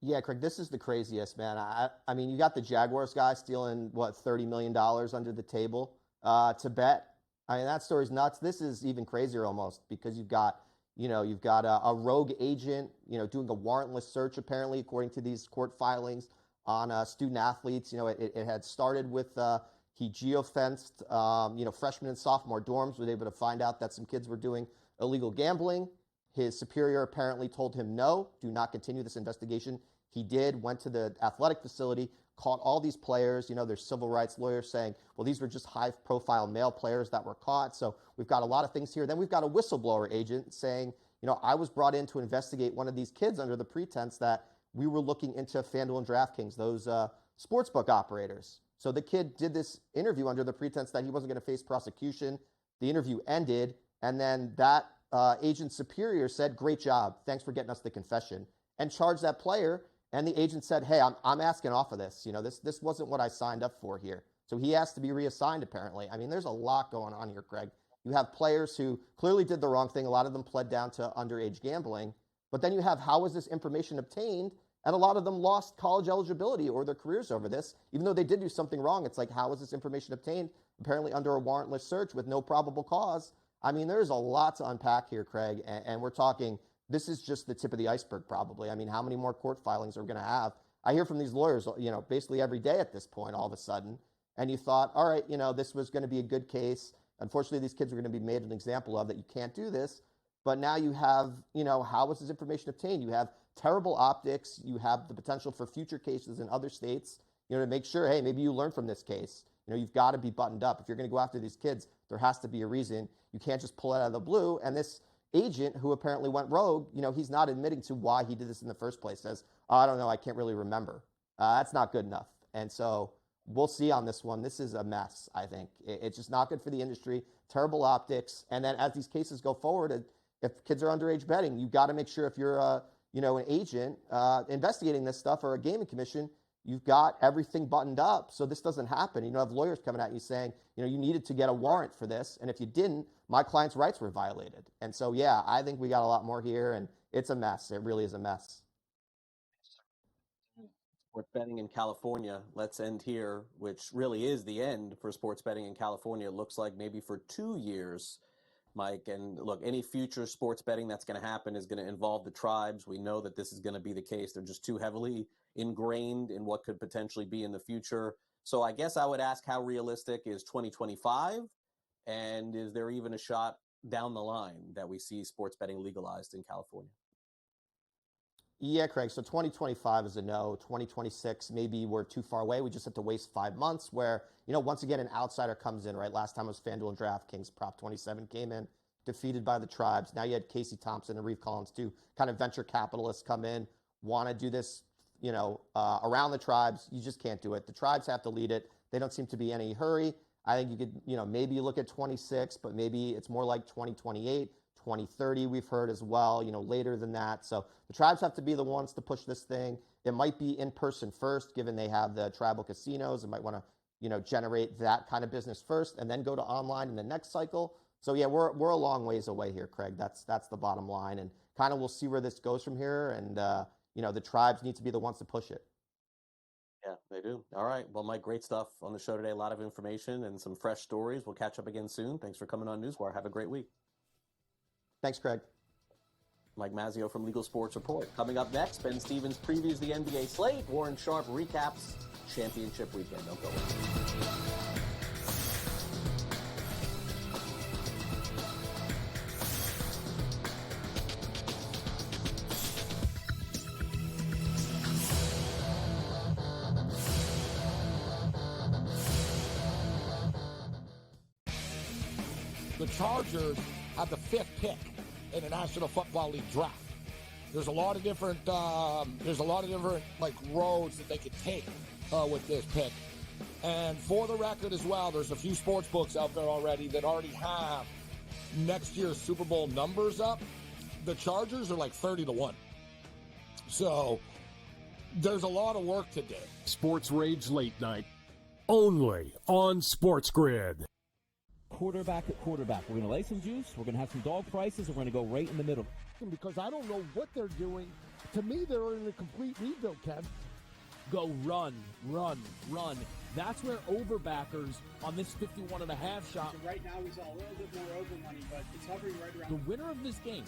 Yeah, Craig, this is the craziest, man. I mean, you got the Jaguars guy stealing, $30 million under the table to bet. I mean, that story's nuts. This is even crazier almost, because you've got a rogue agent, doing a warrantless search, apparently, according to these court filings, on student athletes. It had started with he geofenced, freshman and sophomore dorms, was able to find out that some kids were doing illegal gambling. His superior apparently told him, no, do not continue this investigation. He did, went to the athletic facility, caught all these players. There's civil rights lawyers saying, well, these were just high-profile male players that were caught. So we've got a lot of things here. Then we've got a whistleblower agent saying, I was brought in to investigate one of these kids under the pretense that we were looking into FanDuel and DraftKings, those sportsbook operators. So the kid did this interview under the pretense that he wasn't going to face prosecution. The interview ended, and then that agent superior said, great job, thanks for getting us the confession, and charged that player. And the agent said, hey, I'm asking off of this. This wasn't what I signed up for here. So he has to be reassigned, apparently. I mean, there's a lot going on here, Craig. You have players who clearly did the wrong thing. A lot of them pled down to underage gambling. But then you have, how was this information obtained? And a lot of them lost college eligibility or their careers over this. Even though they did do something wrong, it's like, how was this information obtained? Apparently under a warrantless search with no probable cause. I mean, there's a lot to unpack here, Craig. And we're talking, this is just the tip of the iceberg, probably. I mean, how many more court filings are we going to have? I hear from these lawyers, basically every day at this point, all of a sudden. And you thought, all right, this was going to be a good case. Unfortunately, these kids are going to be made an example of, that you can't do this. But now you have, how was this information obtained? You have terrible optics. You have the potential for future cases in other states, to make sure, hey, maybe you learn from this case. You've got to be buttoned up. If you're going to go after these kids, there has to be a reason. You can't just pull it out of the blue. And this agent, who apparently went rogue, he's not admitting to why he did this in the first place. Says, oh, I don't know, I can't really remember. That's not good enough. And so we'll see on this one. This is a mess, I think. It's just not good for the industry. Terrible optics. And then as these cases go forward, if kids are underage betting, you've got to make sure, if you're an agent investigating this stuff, or a gaming commission, you've got everything buttoned up so this doesn't happen. You don't have lawyers coming at you saying, you needed to get a warrant for this, and if you didn't, my client's rights were violated. And so, yeah, I think we got a lot more here, and it's a mess. It really is a mess. Sports betting in California, let's end here, which really is the end for sports betting in California. It looks like maybe for 2 years. Mike. And look, any future sports betting that's going to happen is going to involve the tribes. We know that this is going to be the case. They're just too heavily ingrained in what could potentially be in the future. So I guess I would ask, how realistic is 2025? And is there even a shot down the line that we see sports betting legalized in California? Yeah, Craig. So 2025 is a no. 2026, maybe we're too far away. We just have to waste 5 months where, once again, an outsider comes in, right? Last time it was FanDuel and DraftKings. Prop 27 came in, defeated by the tribes. Now you had Casey Thompson and Reeve Collins, two kind of venture capitalists come in, want to do this, around the tribes. You just can't do it. The tribes have to lead it. They don't seem to be in any hurry. I think you could, maybe you look at 26, but maybe it's more like 2028. 2030 we've heard as well, later than that. So the tribes have to be the ones to push this thing. It might be in person first, given they have the tribal casinos. It might want to, generate that kind of business first and then go to online in the next cycle. So yeah, we're a long ways away here, Craig. That's the bottom line. And kind of we'll see where this goes from here. And, the tribes need to be the ones to push it. Yeah, they do. All right. Well, Mike, great stuff on the show today. A lot of information and some fresh stories. We'll catch up again soon. Thanks for coming on NewsWire. Have a great week. Thanks, Craig. Mike Mazzeo from Legal Sports Report. Coming up next, Ben Stevens previews the NBA slate. Warren Sharp recaps championship weekend. Don't go away. The Chargers have the 5th pick in the National Football League draft. There's a lot of different like roads that they could take with this pick. And for the record as well, there's a few sports books out there already that already have next year's Super Bowl numbers up. The Chargers are like 30-1. So there's a lot of work to do. Sports Rage Late Night, only on SportsGrid. Quarterback at quarterback. We're going to lay some juice. We're going to have some dog prices. And we're going to go right in the middle. Because I don't know what they're doing. To me, they're in a complete rebuild, Kev. Go run, run, run. That's where overbackers on this 51.5 shot. So right now he's a little bit more over money, but it's hovering right around. The winner of this game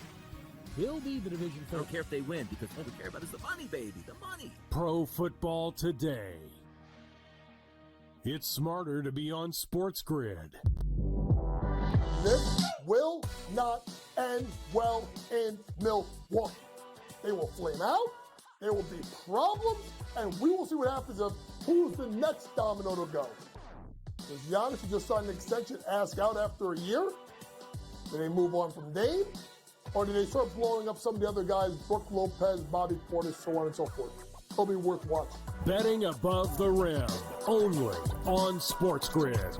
will be the division. I don't care if they win because all we care about is the money, baby, the money. Pro Football Today. It's smarter to be on SportsGrid. This will not end well in Milwaukee. They will flame out, there will be problems, and we will see what happens of who's the next domino to go. Does Giannis, who just signed an extension, ask out after a year? Do they move on from Dame? Or do they start blowing up some of the other guys, Brook Lopez, Bobby Portis, so on and so forth? It'll be worth watching. Betting above the rim, only on SportsGrid.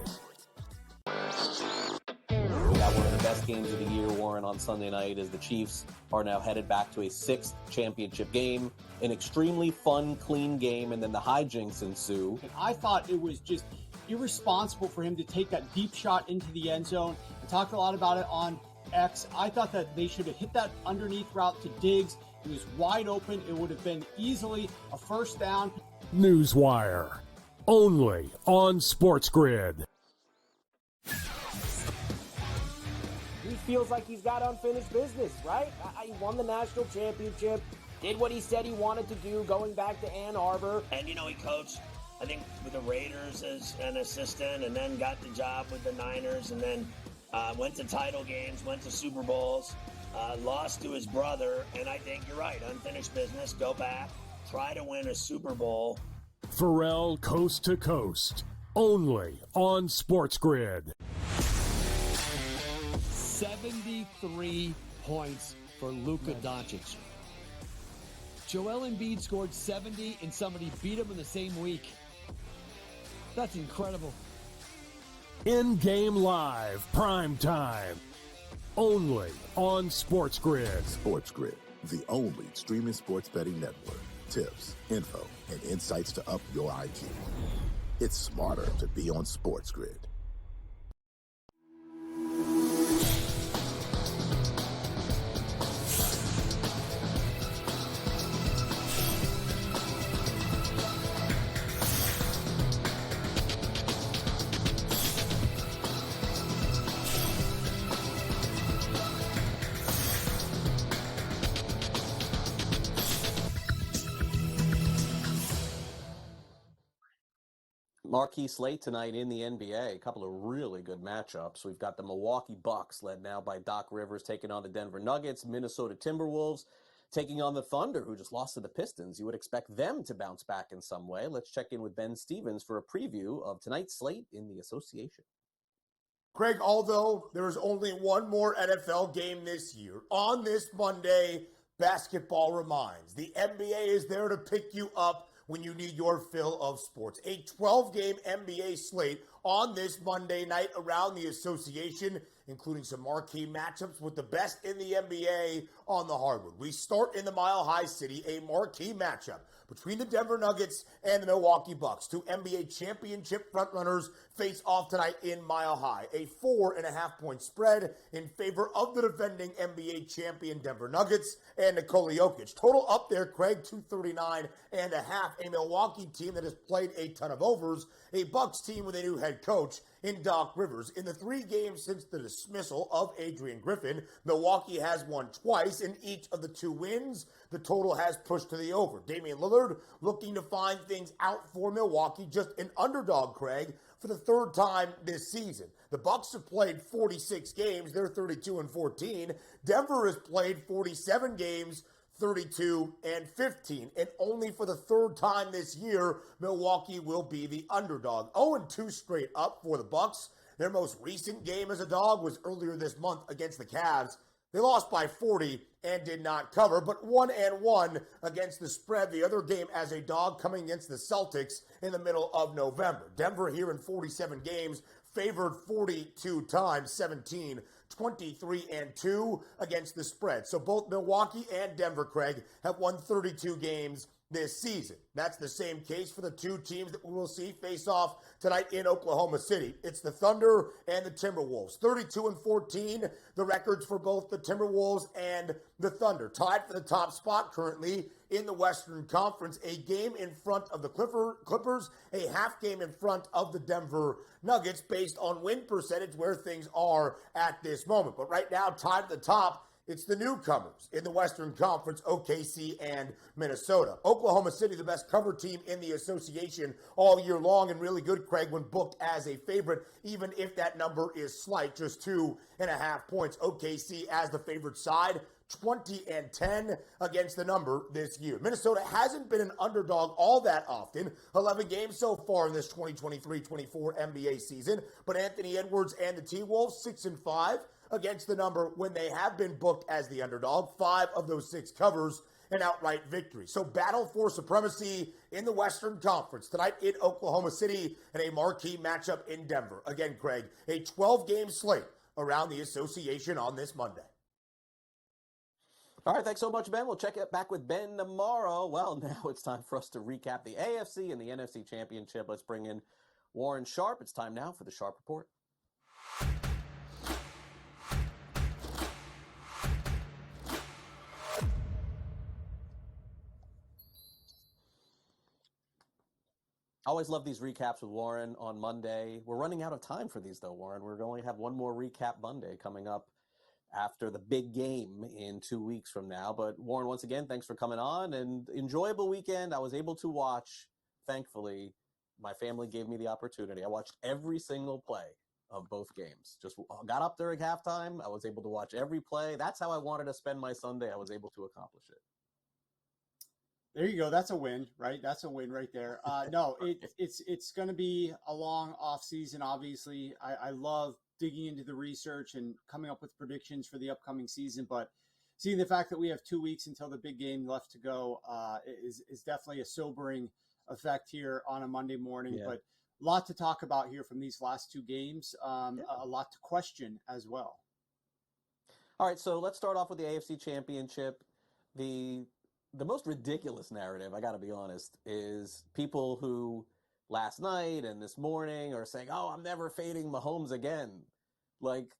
We got one of the best games of the year, Warren, on Sunday night as the Chiefs are now headed back to a 6th championship game. An extremely fun, clean game, and then the hijinks ensue. And I thought it was just irresponsible for him to take that deep shot into the end zone. I talked a lot about it on X. I thought that they should have hit that underneath route to Diggs. He was wide open. It would have been easily a first down. NewsWire, only on SportsGrid. He feels like he's got unfinished business, right? He won the national championship, did what he said he wanted to do, going back to Ann Arbor. And, he coached, I think, with the Raiders as an assistant, and then got the job with the Niners, and then went to title games, went to Super Bowls, lost to his brother, and I think you're right, unfinished business, go back, try to win a Super Bowl. Pharrell Coast to Coast, only on SportsGrid. 73 points for Luka Doncic. Joel Embiid scored 70 and somebody beat him in the same week. That's incredible. In-game live, prime time, only on SportsGrid. SportsGrid, the only streaming sports betting network. Tips, info, and insights to up your IQ. It's smarter to be on SportsGrid. Marquee slate tonight in the NBA. A couple of really good matchups. We've got the Milwaukee Bucks, led now by Doc Rivers, taking on the Denver Nuggets. Minnesota Timberwolves taking on the Thunder, who just lost to the Pistons. You would expect them to bounce back in some way. Let's check in with Ben Stevens for a preview of tonight's slate in the association. Craig, although there is only one more NFL game this year, on this Monday, basketball reminds. The NBA is there to pick you up when you need your fill of sports. A 12-game NBA slate on this Monday night around the association, including some marquee matchups with the best in the NBA on the hardwood. We start in the Mile High City, a marquee matchup between the Denver Nuggets and the Milwaukee Bucks. Two NBA championship frontrunners face off tonight in Mile High. A 4.5-point spread in favor of the defending NBA champion Denver Nuggets and Nikola Jokic. Total up there, Craig, 239.5. A Milwaukee team that has played a ton of overs. A Bucks team with a new head coach in Doc Rivers. In the 3 games since the dismissal of Adrian Griffin, Milwaukee has won twice. In each of the 2 wins, the total has pushed to the over. Damian Lillard looking to find things out for Milwaukee, just an underdog, Craig, for the 3rd time this season. The Bucks have played 46 games. They're 32-14. Denver has played 47 games, 32-15. And only for the 3rd time this year, Milwaukee will be the underdog. 0-2 straight up for the Bucks. Their most recent game as a dog was earlier this month against the Cavs. They lost by 40 and did not cover, but 1-1 against the spread. The other game as a dog coming against the Celtics in the middle of November. Denver here in 47 games, favored 42 times, 17, 23-2 against the spread. So both Milwaukee and Denver, Craig, have won 32 games this season. That's the same case for the 2 teams that we will see face off tonight in Oklahoma City. It's the Thunder and the Timberwolves. 32-14, the records for both the Timberwolves and the Thunder. Tied for the top spot currently in the Western Conference. A game in front of the Clippers, a half game in front of the Denver Nuggets based on win percentage where things are at this moment. But right now, tied at the top, it's the newcomers in the Western Conference, OKC and Minnesota. Oklahoma City, the best cover team in the association all year long, and really good, Craig, when booked as a favorite, even if that number is slight, just 2.5 points. OKC as the favorite side, 20-10 against the number this year. Minnesota hasn't been an underdog all that often. 11 games so far in this 2023-24 NBA season, but Anthony Edwards and the T-Wolves, 6-5 against the number when they have been booked as the underdog. 5 of those 6 covers and outright victory. So battle for supremacy in the Western Conference tonight in Oklahoma City and a marquee matchup in Denver. Again, Craig, a 12-game slate around the association on this Monday. All right, thanks so much, Ben. We'll check it back with Ben tomorrow. Well, now it's time for us to recap the AFC and the NFC Championship. Let's bring in Warren Sharp. It's time now for the Sharp Report. I always love these recaps with Warren on Monday. We're running out of time for these, though, Warren. We're going to have one more recap Monday coming up after the big game in 2 weeks from now. But, Warren, once again, thanks for coming on. And enjoyable weekend. I was able to watch, thankfully. My family gave me the opportunity. I watched every single play of both games. Just got up there at halftime. I was able to watch every play. That's how I wanted to spend my Sunday. I was able to accomplish it. There you go. That's a win, right? That's a win right there. No, it's going to be a long off season. Obviously, I love digging into the research and coming up with predictions for the upcoming season. But seeing the fact that we have 2 weeks until the big game left to go is definitely a sobering effect here on a Monday morning. Yeah. But a lot to talk about here from these last 2 games. A lot to question as well. All right, so let's start off with the AFC Championship. The most ridiculous narrative, I got to be honest, is people who last night and this morning are saying, oh, I'm never fading Mahomes again. Like,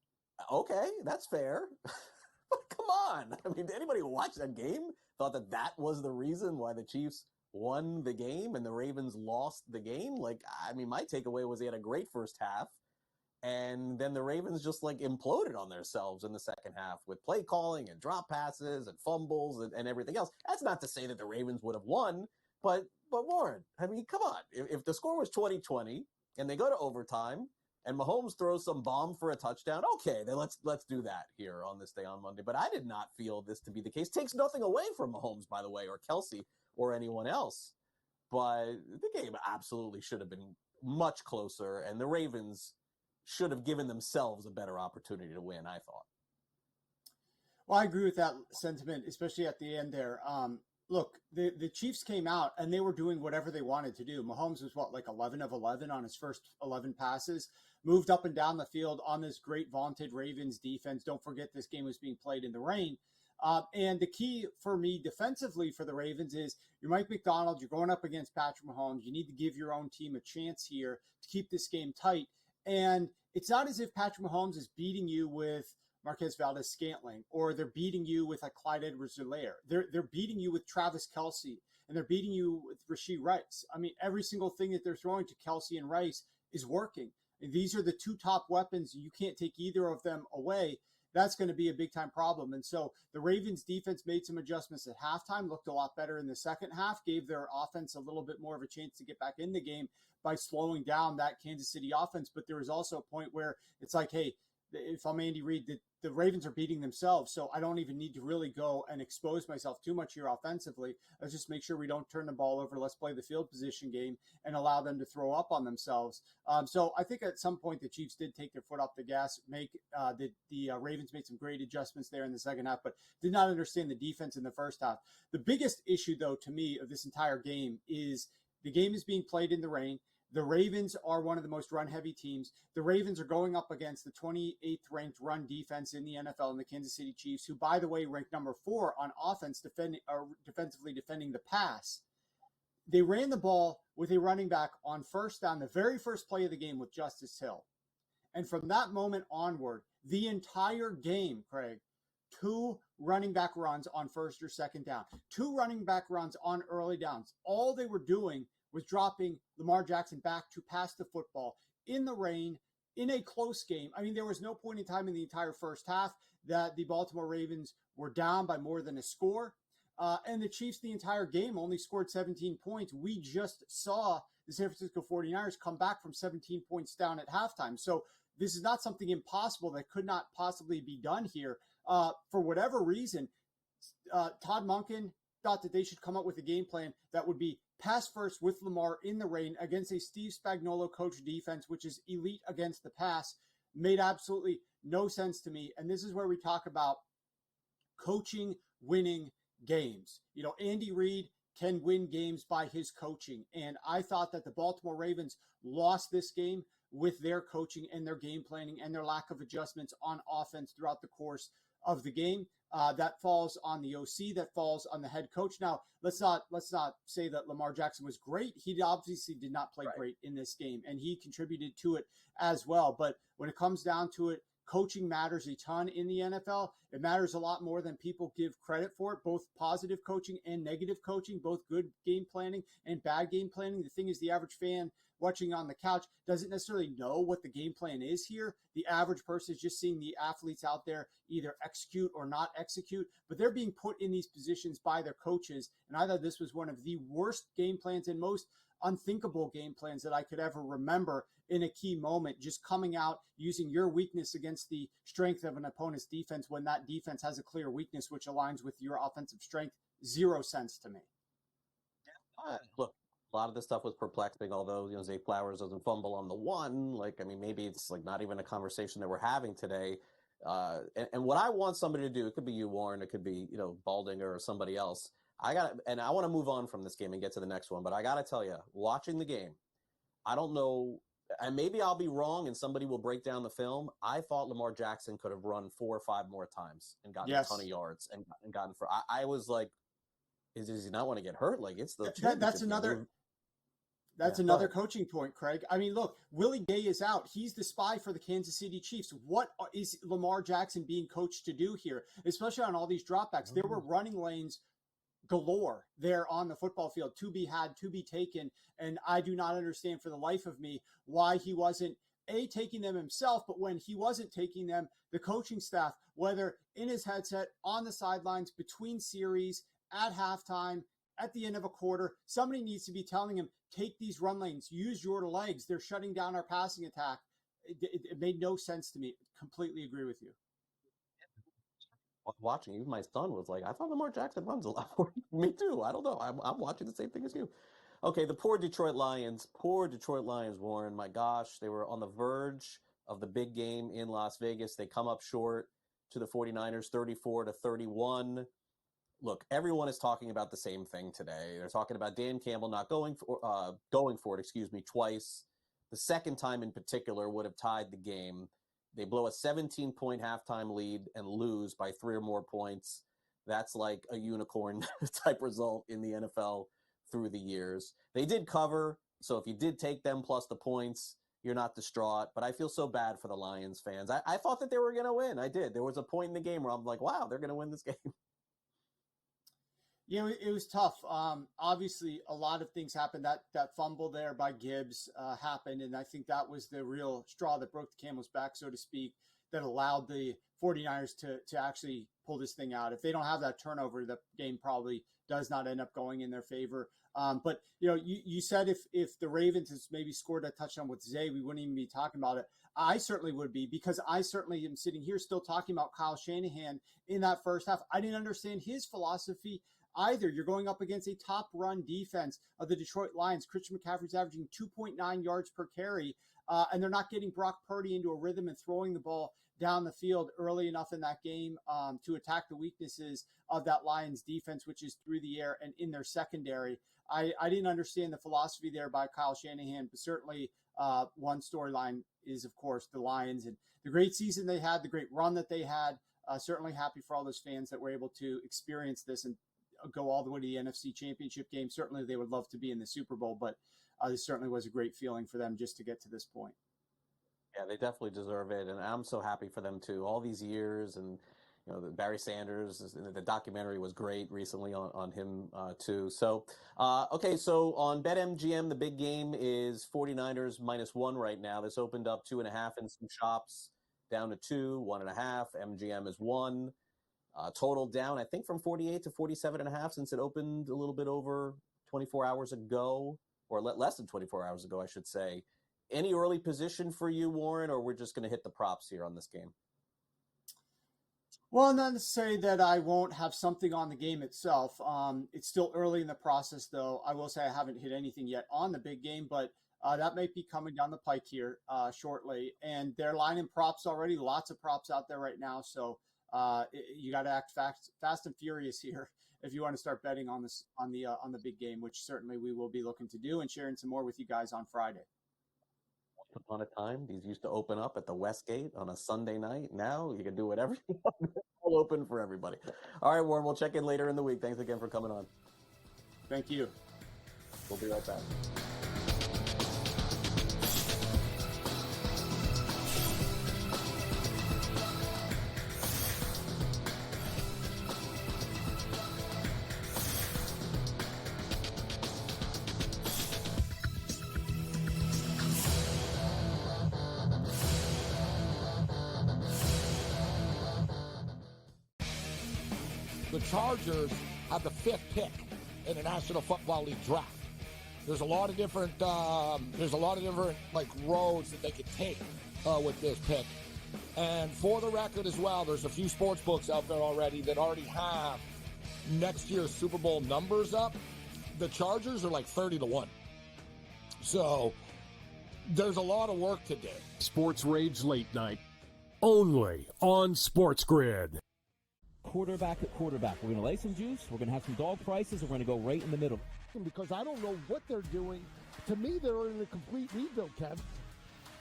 okay, that's fair. But come on. I mean, did anybody who watched that game thought that that was the reason why the Chiefs won the game and the Ravens lost the game? Like, I mean, my takeaway was they had a great first half. And then the Ravens just like imploded on themselves in the second half with play calling and drop passes and fumbles and everything else. That's not to say that the Ravens would have won, But Warren, I mean, come on. If the score was 20-20 and they go to overtime and Mahomes throws some bomb for a touchdown, okay, then let's do that here on this day on Monday. But I did not feel this to be the case. Takes nothing away from Mahomes, by the way, or Kelsey or anyone else. But the game absolutely should have been much closer, and the Ravens should have given themselves a better opportunity to win, I thought. Well, I agree with that sentiment, especially at the end there. Look, the Chiefs came out and they were doing whatever they wanted to do. Mahomes was like 11 of 11 on his first 11 passes, moved up and down the field on this great vaunted Ravens defense. Don't forget this game was being played in the rain. And the key for me defensively for the Ravens is you're Mike McDonald, you're going up against Patrick Mahomes. You need to give your own team a chance here to keep this game tight. And it's not as if Patrick Mahomes is beating you with Marquez Valdez-Scantling, or they're beating you with a Clyde Edwards-Helaire. They're beating you with Travis Kelce, and they're beating you with Rashee Rice. I mean, every single thing that they're throwing to Kelce and Rice is working. And these are the two top weapons. You can't take either of them away. That's going to be a big-time problem. And so the Ravens defense made some adjustments at halftime, looked a lot better in the second half, gave their offense a little bit more of a chance to get back in the game by slowing down that Kansas City offense. But there was also a point where it's like, hey, if I'm Andy Reid, the Ravens are beating themselves, so I don't even need to really go and expose myself too much here offensively. Let's just make sure we don't turn the ball over. Let's play the field position game and allow them to throw up on themselves. So I think at some point the Chiefs did take their foot off the gas, the Ravens made some great adjustments there in the second half, but did not understand the defense in the first half. The biggest issue, though, to me of this entire game is the game is being played in the rain. The Ravens are one of the most run-heavy teams. The Ravens are going up against the 28th ranked run defense in the NFL and the Kansas City Chiefs, who, by the way, ranked number 4 on offense, defensively defending the pass. They ran the ball with a running back on first down, the very first play of the game with Justice Hill. And from that moment onward, the entire game, Craig, 2 running back runs on first or second down, 2 running back runs on early downs. All they were doing was dropping Lamar Jackson back to pass the football in the rain, in a close game. I mean, there was no point in time in the entire first half that the Baltimore Ravens were down by more than a score. And the Chiefs, the entire game, only scored 17 points. We just saw the San Francisco 49ers come back from 17 points down at halftime. So this is not something impossible that could not possibly be done here. For whatever reason, Todd Monken thought that they should come up with a game plan that would be pass first with Lamar in the rain against a Steve Spagnuolo coach defense, which is elite against the pass. Made absolutely no sense to me. And this is where we talk about coaching winning games. You know, Andy Reid can win games by his coaching. And I thought that the Baltimore Ravens lost this game with their coaching and their game planning and their lack of adjustments on offense throughout the course of the game. That falls on the OC, that falls on the head coach. Now, let's not say that Lamar Jackson was great. He obviously did not play great in this game, and he contributed to it as well. But when it comes down to it, coaching matters a ton in the NFL. It matters a lot more than people give credit for it, both positive coaching and negative coaching, both good game planning and bad game planning. The thing is, the average fan watching on the couch doesn't necessarily know what the game plan is here. The average person is just seeing the athletes out there either execute or not execute, but they're being put in these positions by their coaches. And I thought this was one of the worst game plans and most unthinkable game plans that I could ever remember in a key moment, just coming out using your weakness against the strength of an opponent's defense when that defense has a clear weakness which aligns with your offensive strength. 0 sense to me. Look, a lot of this stuff was perplexing, although, you know, Zay Flowers doesn't fumble on the one. Like, I mean, maybe it's like not even a conversation that we're having today. And what I want somebody to do, it could be you, Warren, it could be, you know, Baldinger or somebody else. I want to move on from this game and get to the next one, but I got to tell you, watching the game, I don't know, and maybe I'll be wrong and somebody will break down the film. I thought Lamar Jackson could have run 4 or 5 more times and gotten a ton of yards and gotten for, I was like, does he not want to get hurt? Like, it's the That's another coaching point, Craig. I mean, look, Willie Gay is out. He's the spy for the Kansas City Chiefs. What is Lamar Jackson being coached to do here, especially on all these dropbacks? There were running lanes galore there on the football field to be had, to be taken, and I do not understand for the life of me why he wasn't taking them himself, but when he wasn't taking them, the coaching staff, whether in his headset, on the sidelines, between series, at halftime, at the end of a quarter, somebody needs to be telling him, take these run lanes, use your legs. They're shutting down our passing attack. It made no sense to me. Completely agree with you. Watching, even my son was like, I thought Lamar Jackson runs a lot more. Me too. I don't know. I'm watching the same thing as you. Okay, the poor Detroit Lions, Warren. My gosh, they were on the verge of the big game in Las Vegas. They come up short to the 49ers, 34-31. Look, everyone is talking about the same thing today. They're talking about Dan Campbell not going for it, twice. The second time in particular would have tied the game. They blow a 17-point halftime lead and lose by 3 or more points. That's like a unicorn type result in the NFL through the years. They did cover, so if you did take them plus the points, you're not distraught. But I feel so bad for the Lions fans. I thought that they were going to win. I did. There was a point in the game where I'm like, wow, they're going to win this game. You know, it was tough. Obviously, a lot of things happened. That fumble there by Gibbs happened, and I think that was the real straw that broke the camel's back, so to speak, that allowed the 49ers to actually pull this thing out. If they don't have that turnover, the game probably does not end up going in their favor. But, you know, you said if the Ravens has maybe scored a touchdown with Zay, we wouldn't even be talking about it. I certainly would be, because I certainly am sitting here still talking about Kyle Shanahan in that first half. I didn't understand his philosophy either. You're going up against a top run defense of the Detroit Lions. Christian McCaffrey's averaging 2.9 yards per carry, and they're not getting Brock Purdy into a rhythm and throwing the ball down the field early enough in that game to attack the weaknesses of that Lions defense, which is through the air and in their secondary. I didn't understand the philosophy there by Kyle Shanahan, but certainly one storyline is, of course, the Lions and the great season they had, the great run that they had. Certainly happy for all those fans that were able to experience this and go all the way to the NFC Championship game. Certainly they would love to be in the Super Bowl, but this certainly was a great feeling for them just to get to this point. Yeah, they definitely deserve it, and I'm so happy for them too. All these years, and you know, Barry Sanders, the documentary was great recently on him too. So, okay, so on BetMGM, the big game is 49ers -1 right now. This opened up 2.5 in some shops, down to 2, 1.5. MGM is 1. Total down, I think, from 48 to 47.5 since it opened a little bit over 24 hours ago, or less than 24 hours ago, I should say. Any early position for you, Warren, or we're just going to hit the props here on this game? Well, not to say that I won't have something on the game itself. It's still early in the process, though. I will say I haven't hit anything yet on the big game, but that might be coming down the pike here shortly. And they're lining props already. Lots of props out there right now, so you got to act fast and furious here if you want to start betting on this on the big game, which certainly we will be looking to do and sharing some more with you guys on Friday. Once upon a time, these used to open up at the Westgate on a Sunday night. Now you can do whatever you want. It's all open for everybody. All right, Warren, we'll check in later in the week. Thanks again for coming on. Thank you. We'll be right back. The Chargers have the 5th pick in the National Football League draft. There's a lot of different like roads that they could take with this pick. And for the record as well, there's a few sports books out there already that already have next year's Super Bowl numbers up. The Chargers are like 30-1. So there's a lot of work to do. Sports Rage Late Night, only on SportsGrid. Quarterback at quarterback. We're going to lay some juice. We're going to have some dog prices. And we're going to go right in the middle. Because I don't know what they're doing. To me, they're in a complete rebuild, Kev.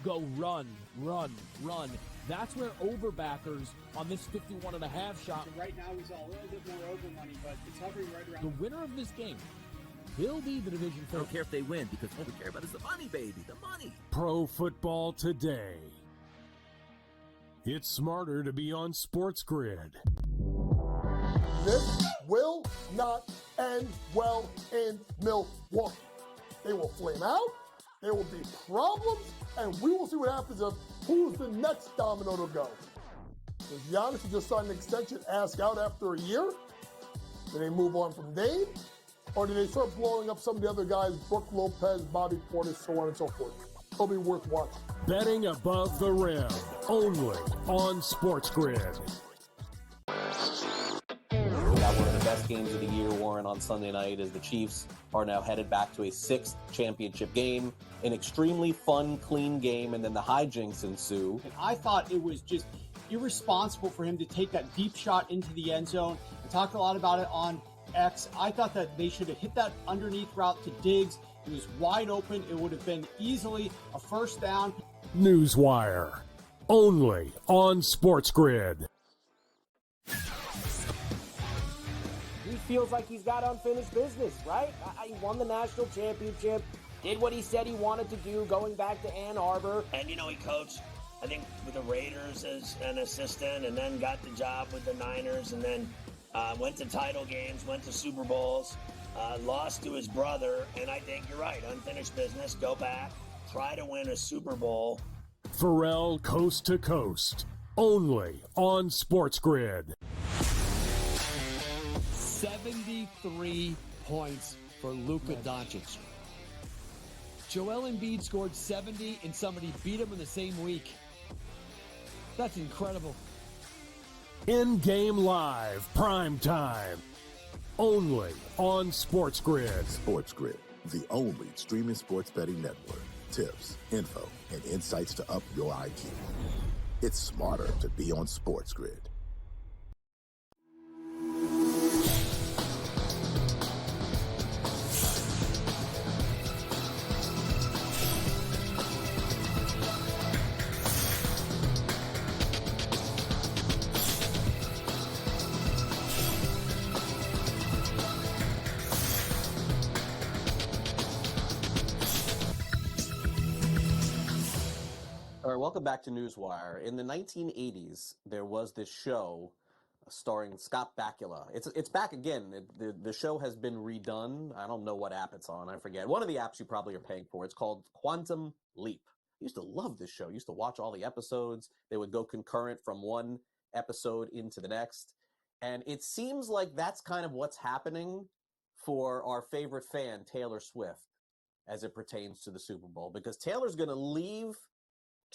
Go run, run, run. That's where overbackers on this 51.5 shot. Right now he's all a little bit more over money, but it's hovering right around. The winner of this game will be the division I don't care if they win, because all we care about is the money, baby, the money. Pro Football Today. It's smarter to be on SportsGrid. This will not end well in Milwaukee. They will flame out, there will be problems, and we will see what happens of who's the next domino to go. Does Giannis just sign an extension, ask out after a year? Do they move on from Dame? Or do they start blowing up some of the other guys, Brooke Lopez, Bobby Portis, so on and so forth? It'll be worth watching. Betting above the rim, only on SportsGrid. We got one of the best games of the year, Warren, on Sunday night as the Chiefs are now headed back to a sixth championship game. An extremely fun, clean game, and then the hijinks ensue. And I thought it was just irresponsible for him to take that deep shot into the end zone. I talked a lot about it on X. I thought that they should have hit that underneath route to Diggs. It was wide open. It would have been easily a first down. NewsWire, only on SportsGrid. He feels like he's got unfinished business, right? He won the national championship, did what he said he wanted to do, going back to Ann Arbor. And, he coached, I think, with the Raiders as an assistant, and then got the job with the Niners, and then went to title games, went to Super Bowls, lost to his brother, and I think you're right, unfinished business, go back, try to win a Super Bowl. Pharrell Coast to Coast, only on SportsGrid. 73 points for Luka Doncic. Joel Embiid scored 70 and somebody beat him in the same week. That's incredible. In-game live, prime time, only on SportsGrid. SportsGrid, the only streaming sports betting network. Tips, info, and insights to up your IQ. It's smarter to be on SportsGrid. Welcome back to NewsWire. In the 1980s, there was this show starring Scott Bakula. It's back again. The show has been redone. I don't know what app it's on. I forget. One of the apps you probably are paying for. It's called Quantum Leap. I used to love this show. I used to watch all the episodes. They would go concurrent from one episode into the next. And it seems like that's kind of what's happening for our favorite fan, Taylor Swift, as it pertains to the Super Bowl. Because Taylor's going to leave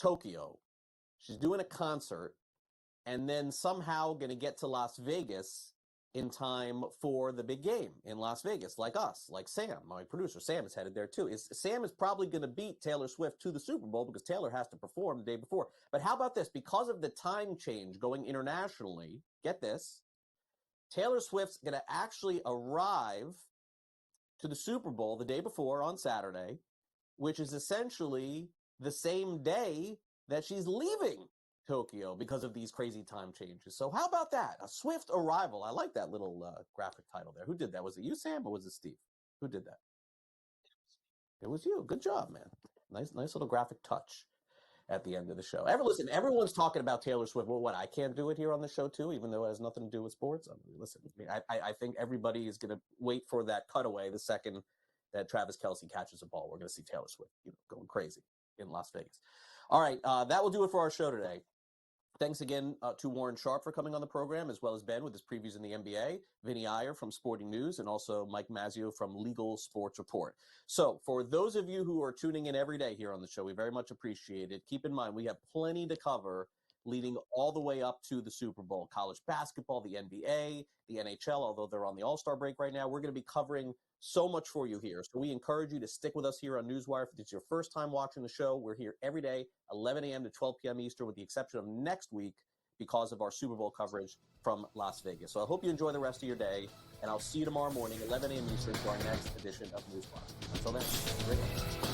Tokyo. She's doing a concert and then somehow going to get to Las Vegas in time for the big game in Las Vegas, like us, like Sam, my producer. Sam is headed there too. Sam is probably going to beat Taylor Swift to the Super Bowl because Taylor has to perform the day before. But how about this? Because of the time change going internationally, get this, Taylor Swift's going to actually arrive to the Super Bowl the day before on Saturday, which is essentially the same day that she's leaving Tokyo because of these crazy time changes. So how about that? A swift arrival. I like that little graphic title there. Who did that? Was it you, Sam, or was it Steve? Who did that? It was you. Good job, man. Nice little graphic touch at the end of the show. Listen, everyone's talking about Taylor Swift. Well, what, I can't do it here on the show too, even though it has nothing to do with sports? I mean, listen, I think everybody is going to wait for that cutaway the second that Travis Kelce catches a ball. We're going to see Taylor Swift going crazy in Las Vegas. All right, that will do it for our show today. Thanks again to Warren Sharp for coming on the program, as well as Ben with his previews in the NBA, Vinnie Iyer from Sporting News, and also Mike Mazzeo from Legal Sports Report. So for those of you who are tuning in every day here on the show, we very much appreciate it. Keep in mind, we have plenty to cover leading all the way up to the Super Bowl. College basketball, the NBA, the NHL, although they're on the All-Star break right now. We're going to be covering so much for you here. So we encourage you to stick with us here on NewsWire. If it's your first time watching the show, we're here every day, 11 a.m. to 12 p.m. Eastern, with the exception of next week because of our Super Bowl coverage from Las Vegas. So I hope you enjoy the rest of your day, and I'll see you tomorrow morning, 11 a.m. Eastern, for our next edition of NewsWire. Until then, great.